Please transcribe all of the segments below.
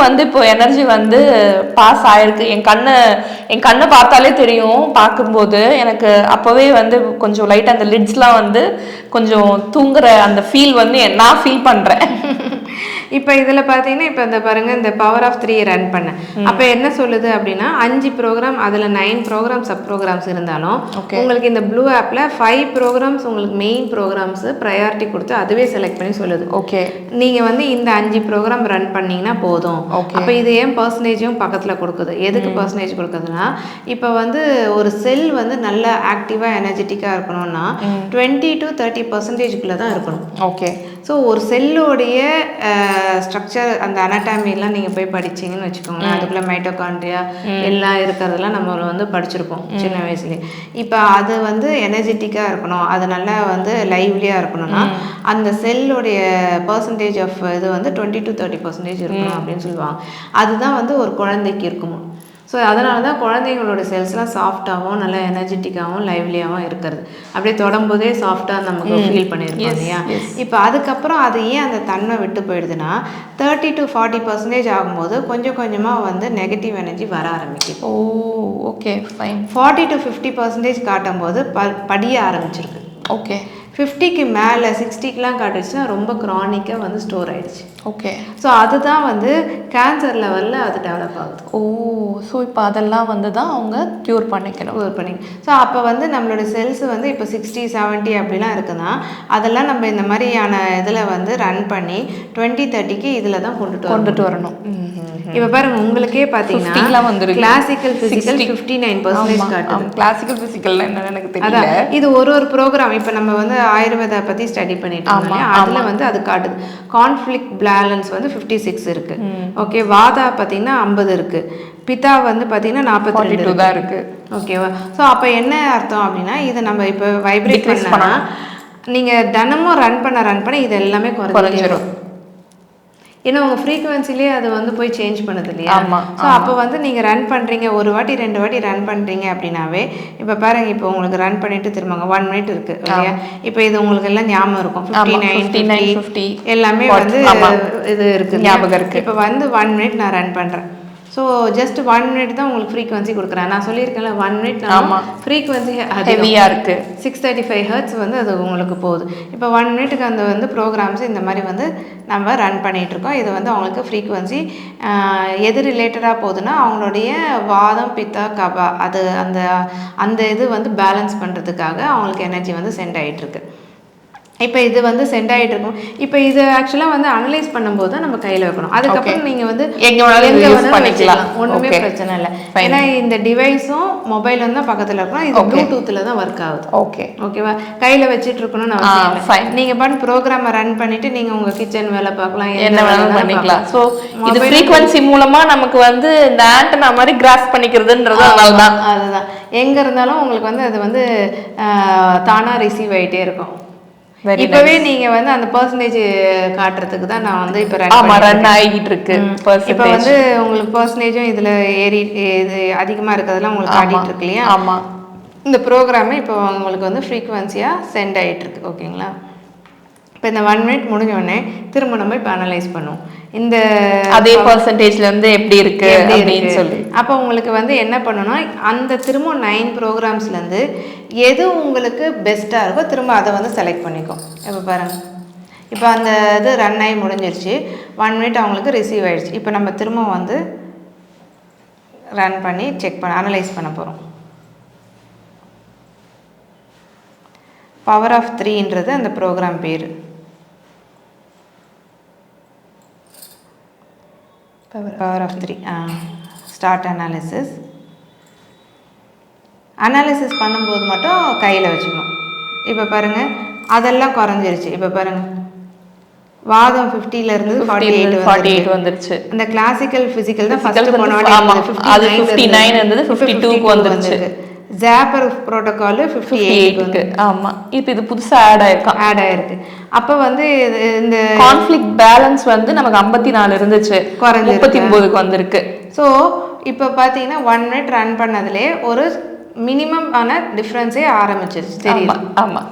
வந்து இப்போ எனர்ஜி வந்து பாஸ் ஆயிருக்கு. என் கண்ணை பார்த்தாலே தெரியும். பார்க்கும்போது எனக்கு அப்போவே வந்து கொஞ்சம் லைட்டாக அந்த லிட்ஸ்லாம் வந்து கொஞ்சம் தூங்குற அந்த ஃபீல் வந்து நான் ஃபீல் பண்ணுறேன். இப்போ இதில் பார்த்தீங்கன்னா இப்போ இந்த பாருங்கள், இந்த பவர் ஆஃப் 3 ரன் பண்ணேன். அப்போ என்ன சொல்லுது அப்படின்னா 5 ப்ரோக்ராம், அதில் 9 ப்ரோக்ராம் சப் ப்ரோக்ராம்ஸ் இருந்தாலும் உங்களுக்கு இந்த ப்ளூ ஆப்பில் 5 ப்ரோக்ராம்ஸ் உங்களுக்கு மெயின் ப்ரோக்ராம்ஸ் ப்ரையாரிட்டி கொடுத்து அதுவே செலக்ட் பண்ணி சொல்லுது. ஓகே, நீங்கள் வந்து இந்த 5 ப்ரோக்ராம் ரன் பண்ணிங்கன்னா போதும். அப்போ இது ஏன் பர்சன்டேஜும் பக்கத்தில் கொடுக்குது? எதுக்கு பர்சன்டேஜ் கொடுக்குதுன்னா, இப்போ வந்து ஒரு செல் வந்து நல்லா ஆக்டிவாக எனர்ஜெட்டிக்காக இருக்கணும்னா 20 to 30% தான் இருக்கணும். ஓகே. ஸோ ஒரு செல்லோடைய ஸ்ட்ரக்சர், அந்த அனாட்டாமிலாம் நீங்கள் போய் படிச்சிங்கன்னு வச்சுக்கோங்களேன், அதுக்குள்ளே மைட்டோகாண்ட்ரியா எல்லாம் இருக்கிறதெல்லாம் நம்ம வந்து படிச்சிருப்போம் சின்ன வயசுலேயே. இப்போ அது வந்து எனர்ஜெட்டிக்காக இருக்கணும், அது நல்லா வந்து லைவ்லியாக இருக்கணும்னா அந்த செல்லுடைய பர்சன்டேஜ் ஆஃப் இது வந்து 20 to 30% இருக்கணும் அப்படின்னு சொல்லுவாங்க. அதுதான் வந்து ஒரு குழந்தைக்கு இருக்குமோ. ஸோ அதனால தான் குழந்தைங்களோட செல்ஸ்லாம் சாஃப்டாகவும் நல்லா எனர்ஜெட்டிக்காகவும் லைவ்லியாகவும் இருக்கிறது. அப்படியே தொடம்போதே சாஃப்டாக நமக்கு ஃபீல் பண்ணியிருக்கோம் இல்லையா? இப்போ அதுக்கப்புறம் அது ஏன் அந்த தன்மை விட்டு போயிடுதுன்னா 30 to 40% ஆகும்போது கொஞ்சம் கொஞ்சமாக வந்து நெகட்டிவ் எனர்ஜி வர ஆரம்பிக்குது. ஓ, ஓகே, ஃபைன். 40 to 50% காட்டும் போது படிய ஆரம்பிச்சிருக்கு. ஓகே. 50க்கு மேலே 60க்கெலாம் காட்டுச்சுன்னா ரொம்ப க்ரானிக்காக வந்து ஸ்டோர் ஆகிடுச்சு. ஓகே. ஸோ அதுதான் வந்து கேன்சர் லெவலில் அது டெவலப் ஆகுது. ஓ, ஸோ இப்போ அதெல்லாம் வந்து தான் அவங்க க்யூர் பண்ணிக்கணும். ஸோ அப்போ வந்து நம்மளோட செல்ஸ் வந்து இப்போ 60, 70 அப்படிலாம் இருக்குன்னா அதெல்லாம் நம்ம இந்த மாதிரியான இதில் வந்து ரன் பண்ணி 20, 30க்கு இதில் தான் கொண்டுட்டு வரணும். இப்போ பாருங்க, உங்களுக்கே பார்த்தீங்கன்னா கிளாசிக்கல் ஃபிசிக்கல் 59% காட்டுது. கிளாசிக்கல் ஃபிசிக்கல் என்னன்னு எனக்கு தெரியல. அதான் இது ஒரு ப்ரோக்ராம். இப்போ நம்ம வந்து ஆயுர்வேதா பற்றி ஸ்டடி பண்ணிட்டு இருக்கோம், அதில் வந்து அது காட்டுது. கான்ஃப்ளிக்ட் பேலன்ஸ் வந்து 56 இருக்கு. ஓகே, வாதா பார்த்தீங்கன்னா 50 இருக்கு. பிதா வந்து பார்த்தீங்கன்னா 42 தான் இருக்கு. ஓகேவா? ஸோ அப்போ என்ன அர்த்தம் அப்படின்னா, இது நம்ம இப்போ வைப்ரேட் பண்ணா நீங்கள் தினமும் ரன் பண்ண இது எல்லாமே குறைஞ்சிரும். ஏன்னா உங்கள் ஃப்ரீக்குவன்சிலே அது வந்து போய் சேஞ்ச் பண்ணுது இல்லையா? ஸோ அப்போ வந்து நீங்கள் ரன் பண்ணுறீங்க, ஒரு வாட்டி 2 வாட்டி ரன் பண்ணுறீங்க அப்படின்னாவே, இப்போ பாருங்கள், இப்போ உங்களுக்கு ரன் பண்ணிட்டு திரும்பங்க 1 மினிட் இருக்குது இல்லையா? இப்போ இது உங்களுக்கு எல்லாம் ஞாபகம் இருக்கும். 59, 50 எல்லாமே வந்து இது இருக்குது, ஞாபகம் இருக்குது. இப்போ வந்து 1 மினிட் நான் ரன் பண்ணுறேன். ஸோ ஜஸ்ட் 1 மினிட் தான் உங்களுக்கு ஃப்ரீக்வன்சி கொடுக்குறேன். நான் சொல்லியிருக்கேன்ல 1 மினிட் ஃப்ரீக்வன்சி ஹெவியாக இருக்குது, 635 ஹெர்ட்ஸ் வந்து அது உங்களுக்கு போகுது. இப்போ 1 மினிட்டுக்கு அந்த வந்து ப்ரோக்ராம்ஸ் இந்த மாதிரி வந்து நம்ம ரன் பண்ணிகிட்ருக்கோம். இது வந்து அவங்களுக்கு ஃப்ரீக்வன்சி எது ரிலேட்டடாக போகுதுன்னா அவங்களுடைய வாதம், பித்தா, கபா, அது அந்த அந்த இது வந்து பேலன்ஸ் பண்ணுறதுக்காக அவங்களுக்கு எனர்ஜி வந்து சென்ட் ஆகிட்டுருக்கு. இப்போ இது வந்து சென்ட் ஆகிட்டு இருக்கும். இப்போ இது ஆக்சுவலாக வந்து அனலைஸ் பண்ணும்போது தான் நம்ம கையில் வைக்கணும். அதுக்கப்புறம் நீங்கள் வந்து எங்கே வேணாலும் பண்ணிக்கலாம், ஒன்றுமே பிரச்சனை இல்லை. ஏன்னா இந்த டிவைஸும் மொபைலும் தான் பக்கத்தில் இருக்கணும். இது ப்ளூடூத்தில் தான் ஒர்க் ஆகுது. ஓகேவா? கையில் வச்சுட்டு இருக்கணும்னு அவசியம் இல்லை. நீங்கள் பண்ணி ப்ரோக்ராமை ரன் பண்ணிவிட்டு நீங்கள் உங்கள் கிச்சன் வேலை பார்க்கலாம், என்ன வேணாலும் பண்ணிக்கலாம். ஸோ இது ஃப்ரீக்வன்சி மூலமாக நமக்கு வந்து இந்த ஆண்டனா மாதிரி கிராஸ் பண்ணிக்கிறதுன்றது அதுதான். அதுதான் எங்கே இருந்தாலும் உங்களுக்கு வந்து அது வந்து தானாக ரிசீவ் ஆகிட்டே இருக்கும். இப்பவே நீங்க வந்து அந்த பர்சன்டேஜ் காட்டுறதுக்கு தான் நான் வந்து இப்போ ரன் ஆகிட்டு இருக்கு. இப்போ வந்து உங்களுக்கு பர்சன்டேஜும் இதுல ஏறி இது அதிகமா இருக்கிறதெல்லாம் உங்களுக்கு காட்டிட்டு இருக்கு இல்லையா? ஆமாம். இந்த ப்ரோக்ராமே இப்போ உங்களுக்கு வந்து ஃப்ரீக்வன்சியா சென்ட் ஆகிட்டு இருக்கு. ஓகேங்களா? இப்போ இந்த 1 மினிட் முடிஞ்ச உடனே திரும்ப நம்ம இப்போ அனலைஸ் பண்ணுவோம். இந்த அதே பர்சன்டேஜ்ல இருந்து எப்படி இருக்கு அப்படின்னு சொல்லி அப்போ உங்களுக்கு வந்து என்ன பண்ணணும்னா, அந்த திரும்ப 9 ப்ரோக்ராம்ஸ்லேருந்து எது உங்களுக்கு பெஸ்ட்டாக இருக்கோ திரும்ப அதை வந்து செலக்ட் பண்ணிக்கும். இப்போ பாருங்கள், இப்போ அந்த இது ரன் ஆகி முடிஞ்சிருச்சு. 1 மினிட் அவங்களுக்கு ரிசீவ் ஆகிடுச்சு. இப்போ நம்ம திரும்ப வந்து ரன் பண்ணி அனலைஸ் பண்ண போகிறோம். பவர் ஆஃப் 3ன்றது அந்த ப்ரோக்ராம் பேர். பவர் ஆஃப் 3 ஸ்டார்ட் அனாலிசிஸ் பண்ணும்போது மட்டும் கையில் வச்சுக்கணும். இப்போ பாருங்கள், அதெல்லாம் குறைஞ்சிருச்சு. இப்போ பாருங்கள், வாதம் 50ல இருந்து 48 வந்துருச்சு. அந்த கிளாசிக்கல் ஃபிசிக்கல் தான் ஃபர்ஸ்ட் போனோட அது 59 இருந்தது 52க்கு வந்துருச்சு. ஜாப்பர் புரோட்டோகால் 58க்கு. ஆமாம், இப்போ இது புதுசாக ஆட் ஆயிருக்கு. அப்போ வந்து இந்த கான்ஃப்ளிக்ட் பேலன்ஸ் வந்து நமக்கு 54 இருந்துச்சு, 39க்கு வந்திருக்கு. ஸோ இப்போ பார்த்தீங்கன்னா 1 மினிட் ரன் பண்ணதுலேயே ஒரு மினிமம் ஆன டிஃப்ரென்ஸே ஆரம்பிச்சிருச்சு. தெரியுமா? ஆமாம்.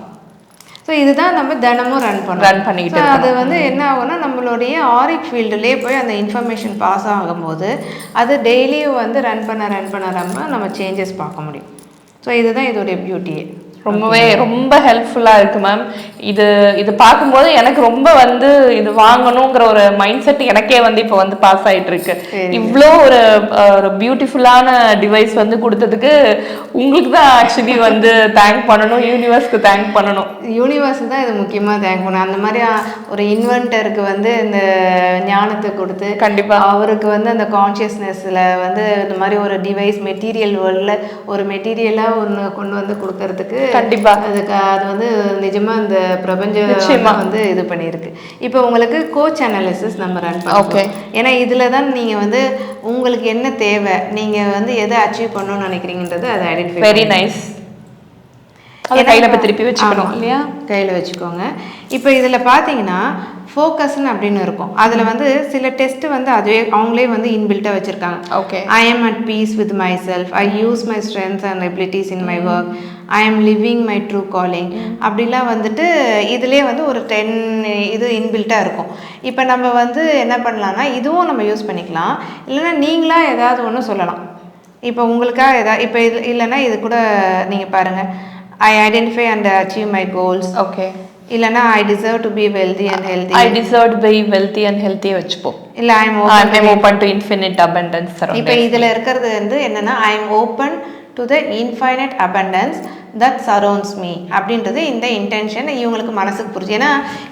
ஸோ இதுதான் நம்ம தினமும் ரன் பண்ணிக்கிட்டு அது வந்து என்ன ஆகும்னா நம்மளுடைய ஆரிக் ஃபீல்டுலேயே போய் அந்த இன்ஃபர்மேஷன் பாஸ் ஆகும்போது அது டெய்லியும் வந்து ரன் பண்ண நம்ம சேஞ்சஸ் பார்க்க முடியும். ஸோ இதுதான் இதோடைய பியூட்டியே. ரொம்ப ஹெல்ப்ஃபுல்லாக இருக்குது மேம். இது பார்க்கும்போது எனக்கு ரொம்ப வந்து இது வாங்கணுங்கிற ஒரு மைண்ட் செட் எனக்கே வந்து இப்போ வந்து பாஸ் ஆகிட்டு இருக்கு. இவ்வளோ ஒரு பியூட்டிஃபுல்லான டிவைஸ் வந்து கொடுத்ததுக்கு உங்களுக்கு தான் ஆக்சுவலி வந்து தேங்க் பண்ணணும், யூனிவர்ஸ்க்கு தேங்க் பண்ணணும். யூனிவர்ஸுக்கு தான் இது முக்கியமாக தேங்க் பண்ணணும். அந்த மாதிரி ஒரு இன்வென்டருக்கு வந்து இந்த ஞானத்தை கொடுத்து கண்டிப்பாக அவருக்கு வந்து அந்த கான்ஷியஸ்னஸில் வந்து இந்த மாதிரி ஒரு டிவைஸ் மெட்டீரியல் வேர்ல்டில் ஒரு மெட்டீரியலாக ஒன்று கொண்டு வந்து கொடுக்கறதுக்கு கண்டிப்பா அது வந்து நிஜமா இந்த பிரபஞ்சம் வந்து இது பண்ணியிருக்கு. இப்போ உங்களுக்கு கோச் அனாலிசிஸ் நம்ம ரன் பண்ணுவோம். ஏன்னா இதில் தான் நீங்கள் வந்து உங்களுக்கு என்ன தேவை, நீங்கள் வந்து எதை அச்சீவ் பண்ணணும்னு நினைக்கிறீங்கன்றது அதை ஐடென்டிஃபை. Very nice. கையில் திருப்பி வச்சுக்கணும் இல்லையா? கையில் வச்சுக்கோங்க. இப்போ இதில் பார்த்தீங்கன்னா ஃபோக்கஸ்ன்னு அப்படின்னு இருக்கும். அதில் வந்து சில டெஸ்ட்டு வந்து அதுவே அவங்களே வந்து இன்பில்ட்டாக வச்சுருக்காங்க. Okay. I am at piece with my self, I use my strengths and abilities in my work, I am living my true calling அப்படிலாம் வந்துட்டு இதிலே வந்து ஒரு 10 இது இன்பில்ட்டாக இருக்கும். இப்போ நம்ம வந்து என்ன பண்ணலான்னா இதுவும் நம்ம யூஸ் பண்ணிக்கலாம், இல்லைன்னா நீங்களாக ஏதாவது ஒன்று சொல்லலாம். இப்போ உங்களுக்காக ஏதாவது இப்போ இது இல்லைன்னா இது கூட நீங்கள் பாருங்கள், I identify and achieve my goals. Okay. இல்லைன்னா I deserve to be wealthy and healthy. I deserve to be wealthy and ஹெல்த்தியை வச்சுப்போம். இல்லை I am open to infinite abundance. இப்போ இதில் இருக்கிறது வந்து என்னென்னா I am open to the infinite abundance that surrounds me அப்படின்றது இந்த இன்டென்ஷன் இவங்களுக்கு மனசுக்கு புரிஞ்சு. ஏன்னா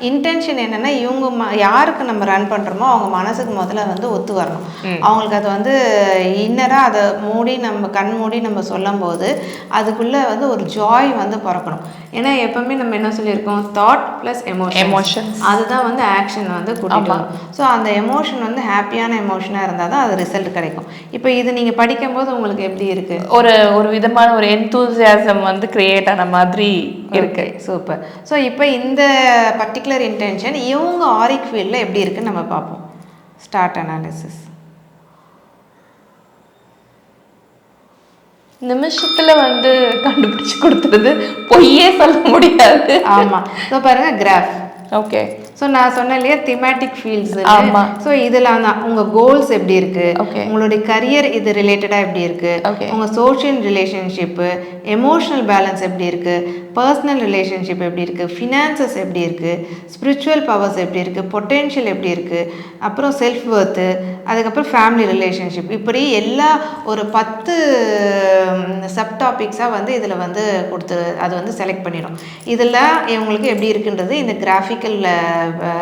இன்டென்ஷன் என்னென்னா இவங்க யாருக்கு நம்ம ரன் பண்ணுறோமோ அவங்க மனசுக்கு முதல்ல வந்து ஒத்து வரணும். அவங்களுக்கு அது வந்து இன்னராக அதை மூடி நம்ம கண் மூடி நம்ம சொல்லும் போது அதுக்குள்ளே வந்து ஒரு ஜாய் வந்து பிறக்கணும். ஏன்னா எப்பவுமே நம்ம என்ன சொல்லியிருக்கோம், தாட் ப்ளஸ் எமோஷன் அதுதான் வந்து ஆக்ஷன் வந்து கூட்டிட்டு வரும். ஸோ அந்த எமோஷன் வந்து ஹாப்பியான எமோஷனாக இருந்தால் தான் அது ரிசல்ட் கிடைக்கும். இப்போ இது நீங்கள் படிக்கும்போது உங்களுக்கு எப்படி இருக்குது, ஒரு விதமான ஒரு என்தூசியாசம் வந்து கிரியேட் ஆன மாதிரி இருக்கு. சூப்பர். ஸோ இப்போ இந்த பர்டிகுலர் இன்டென்ஷன் இவங்க ஆரிக் ஃபீல்டில் எப்படி இருக்குன்னு நம்ம பார்ப்போம். Start analysis. நிமிஷத்துல வந்து கண்டுபிடிச்சு கொடுத்துருது, பொய்யே சொல்ல முடியாது. ஆமா. ஸோ பாருங்க கிராஃப். ஓகே. ஸோ நான் சொன்னேன் இல்லையா திமேட்டிக் ஃபீல்ட்ஸ். ஆமாம். ஸோ இதெல்லாம் தான் உங்கள் கோல்ஸ் எப்படி இருக்குது, ஓகே, உங்களுடைய கரியர் இது ரிலேட்டடாக எப்படி இருக்குது, ஓகே, உங்கள் சோஷியல் ரிலேஷன்ஷிப்பு, எமோஷ்னல் பேலன்ஸ் எப்படி இருக்குது, பர்சனல் ரிலேஷன்ஷிப் எப்படி இருக்குது, ஃபினான்சஸ் எப்படி இருக்குது, ஸ்பிரிச்சுவல் பவர்ஸ் எப்படி இருக்குது, பொட்டென்ஷியல் எப்படி இருக்குது, அப்புறம் செல்ஃப் ஒர்த்து, அதுக்கப்புறம் ஃபேமிலி ரிலேஷன்ஷிப், இப்படி எல்லா ஒரு 10 சப் டாபிக்ஸாக வந்து இதில் வந்து கொடுத்து அது வந்து செலக்ட் பண்ணிடும். இதில் இவங்களுக்கு எப்படி இருக்குன்றது இந்த கிராஃபிக்கல்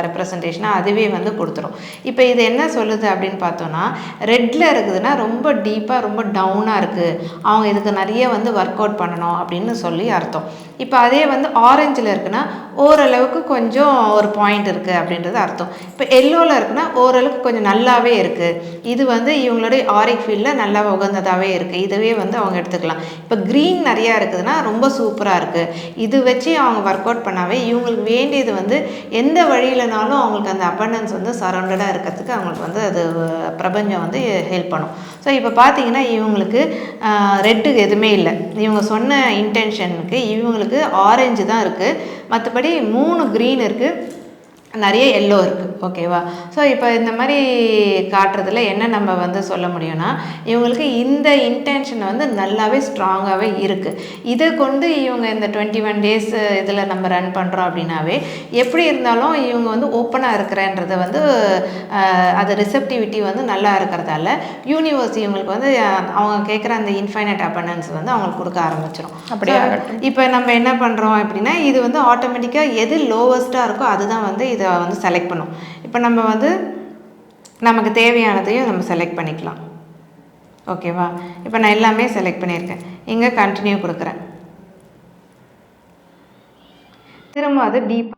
ரெப்ரசன்டேஷனாக அதுவே வந்து கொடுத்துரும். இப்போ இது என்ன சொல்லுது அப்படின்னு பார்த்தோன்னா, ரெட்டில் இருக்குதுன்னா ரொம்ப டீப்பாக ரொம்ப டவுனாக இருக்குது, அவங்க இதுக்கு நிறைய வந்து ஒர்க் அவுட் பண்ணணும் அப்படின்னு சொல்லி அர்த்தம். இப்போ அதே வந்து ஆரஞ்சில் இருக்குன்னா ஓரளவுக்கு கொஞ்சம் ஒரு பாயிண்ட் இருக்குது அப்படின்றது அர்த்தம். இப்போ எல்லோவில் இருக்குன்னா ஓரளவுக்கு கொஞ்சம் நல்லாவே இருக்குது, இது வந்து இவங்களுடைய ஆரிக் ஃபீல்டில் நல்லா உகந்ததாகவே இருக்குது, இதுவே வந்து அவங்க எடுத்துக்கலாம். இப்போ க்ரீன் நிறையா இருக்குதுன்னா ரொம்ப சூப்பராக இருக்குது, இது வச்சு அவங்க ஒர்க் அவுட் பண்ணாவே இவங்களுக்கு வேண்டியது வந்து எந்த வழியிலனாலும் அவங்களுக்கு அந்த அபண்டன்ஸ் வந்து சரௌண்டடாக இருக்கிறதுக்கு அவங்களுக்கு வந்து அது பிரபஞ்சம் வந்து ஹெல்ப் பண்ணும். ஸோ இப்போ பார்த்தீங்கன்னா இவங்களுக்கு ரெட்டு எதுவுமே இல்லை, இவங்க சொன்ன இன்டென்ஷனுக்கு இவங்களுக்கு ஆரஞ்சு தான் இருக்குது, மற்றபடி 3 க்ரீன் இருக்குது, நிறைய எல்லோ இருக்குது. ஓகேவா? ஸோ இப்போ இந்த மாதிரி காட்டுறதுல என்ன நம்ம வந்து சொல்ல முடியும்னா, இவங்களுக்கு இந்த இன்டென்ஷன் வந்து நல்லாவே ஸ்ட்ராங்காகவே இருக்குது. இதை கொண்டு இவங்க இந்த 21 டேஸ் இதில் நம்ம ரன் பண்ணுறோம் அப்படின்னாவே எப்படி இருந்தாலும் இவங்க வந்து ஓப்பனாக இருக்கிறன்றதை வந்து அது ரிசெப்டிவிட்டி வந்து நல்லா இருக்கிறதால யூனிவர்ஸ் இவங்களுக்கு வந்து அவங்க கேட்குற அந்த இன்ஃபைனைட் அபண்டன்ஸ் வந்து அவங்களுக்கு கொடுக்க ஆரம்பிச்சிடும். அப்படியே இப்போ நம்ம என்ன பண்ணுறோம் அப்படின்னா, இது வந்து ஆட்டோமேட்டிக்காக எது லோவஸ்ட்டாக இருக்கோ அதுதான் வந்து இதை வந்து செலக்ட் பண்ணும். இப்போ நம்ம வந்து நமக்கு தேவையானதையும் நம்ம செலக்ட் பண்ணிக்கலாம். ஓகேவா? இப்போ நான் எல்லாமே செலக்ட் பண்ணியிருக்கேன், இங்கே கண்டினியூ கொடுக்குறேன், திரும்ப அது டீப்